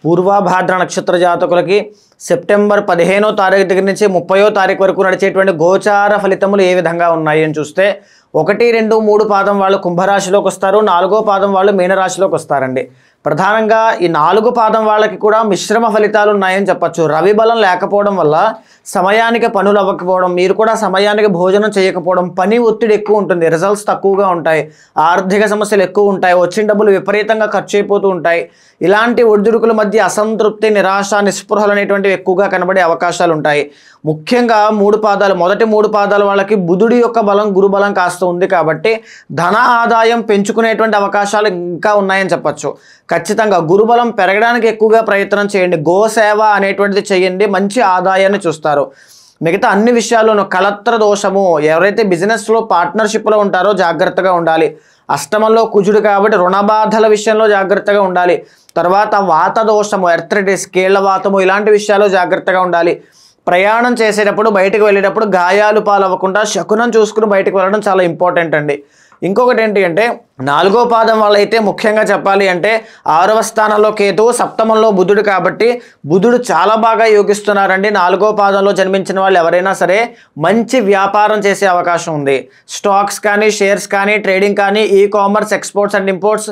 పూర్వభాద్ర నక్షత్ర జాతకులకి సెప్టెంబర్ 15వ తారీఖు దగ్గర నుంచి 30వ తారీఖు వరకు నడిచేటువంటి గోచార ఫలితములు ఏ విధంగా ఉన్నాయి అని చూస్తే 1, 2, 3 పాదం వాళ్ళు కుంభరాశిలోకి వస్తారు, 4వ పాదం వాళ్ళు మీనరాశిలోకి వస్తారండి. ప్రధానంగా ఈ 4 పాదం వాళ్ళకి కూడా మిశ్రమ ఫలితాలు ఉన్నాయని చెప్పచ్చు. రవి బలం లేకపోవడం వల్ల సమయానికి పనులు అవ్వకపోవడం, మీరు కూడా సమయానికి భోజనం చేయకపోవడం, పని ఒత్తిడి ఎక్కువ ఉంటుంది, రిజల్ట్స్ తక్కువగా ఉంటాయి, ఆర్థిక సమస్యలు ఎక్కువ ఉంటాయి, వచ్చిన డబ్బులు విపరీతంగా ఖర్చు అయిపోతూ ఉంటాయి. ఇలాంటి ఒడిదుడుకుల మధ్య అసంతృప్తి, నిరాశ, నిస్పృహలు అనేటువంటివి ఎక్కువగా కనబడే అవకాశాలు ఉంటాయి. ముఖ్యంగా 3 పాదాలు, మొదటి 3 పాదాల వాళ్ళకి బుధుడి యొక్క బలం, గురు బలం కాస్త ఉంది కాబట్టి ధన ఆదాయం పెంచుకునేటువంటి అవకాశాలు ఇంకా ఉన్నాయని చెప్పచ్చు. ఖచ్చితంగా గురుబలం పెరగడానికి ఎక్కువగా ప్రయత్నం చేయండి. గోసేవ అనేటువంటిది చేయండి, మంచి ఆదాయాన్ని చూస్తారు. మిగతా అన్ని విషయాల్లోనూ కలత్ర దోషము, ఎవరైతే బిజినెస్లో పార్ట్నర్షిప్లో ఉంటారో జాగ్రత్తగా ఉండాలి. అష్టమంలో కుజుడు కాబట్టి రుణబాధల విషయంలో జాగ్రత్తగా ఉండాలి. తర్వాత వాత దోషము, ఎర్థరైటిస్, కీళ్లవాతము ఇలాంటి విషయాల్లో జాగ్రత్తగా ఉండాలి. ప్రయాణం చేసేటప్పుడు, బయటకు వెళ్ళేటప్పుడు గాయాలు పాలవ్వకుండా శకునం చూసుకుని బయటకు వెళ్ళడం చాలా ఇంపార్టెంట్ అండి. ఇంకొకటి ఏంటి అంటే 4వ పాదం వాళ్ళైతే ముఖ్యంగా చెప్పాలి అంటే 6వ స్థానంలో కేతువు, సప్తమంలో బుధుడు కాబట్టి బుధుడు చాలా బాగా యోగిస్తున్నారండి. 4వ పాదంలో జన్మించిన వాళ్ళు ఎవరైనా సరే మంచి వ్యాపారం చేసే అవకాశం ఉంది. స్టాక్స్ కానీ, షేర్స్ కానీ, ట్రేడింగ్ కానీ, e commerce, exports and imports,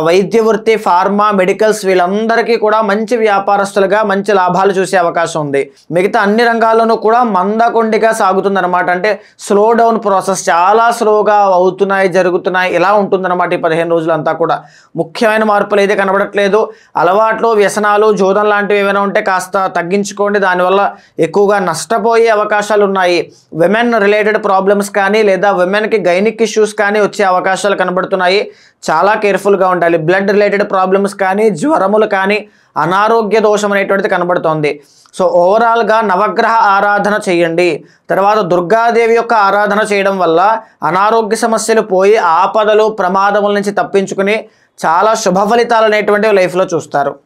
వైద్య వృత్తి, ఫార్మా, మెడికల్స్ వీళ్ళందరికీ కూడా మంచి వ్యాపారస్తులుగా మంచి లాభాలు చూసే అవకాశం ఉంది. మిగతా అన్ని రంగాల్లోనూ కూడా మందకొండిగా సాగుతుంది అనమాట. అంటే స్లో డౌన్ ప్రాసెస్, చాలా స్లోగా అవుతున్నాయి, జరుగుతున్నాయి, ఇలా ఉంటుందన్నమాట. ఈ 15 రోజులంతా కూడా ముఖ్యమైన మార్పులు అయితే కనబడట్లేదు. అలవాట్లు, వ్యసనాలు, జోదం లాంటివి ఏమైనా ఉంటే కాస్త తగ్గించుకోండి, దానివల్ల ఎక్కువగా నష్టపోయే అవకాశాలు ఉన్నాయి. విమెన్ రిలేటెడ్ ప్రాబ్లమ్స్ కానీ లేదా విమెన్కి గైనిక్ ఇష్యూస్ కానీ వచ్చే అవకాశాలు కనబడుతున్నాయి. చాలా కేర్ఫుల్గా ఉండాలి. బ్లడ్ రిలేటెడ్ ప్రాబ్లమ్స్ కానీ, జ్వరములు కానీ, అనారోగ్య దోషం అనేటువంటిది కనబడుతోంది. సో ఓవరాల్గా నవగ్రహ ఆరాధన చేయండి. తర్వాత దుర్గాదేవి యొక్క ఆరాధన చేయడం వల్ల అనారోగ్య సమస్యలు పోయి ఆపదలు, ప్రమాదముల నుంచి తప్పించుకుని చాలా శుభ ఫలితాలు అనేటువంటివి లైఫ్లో చూస్తారు.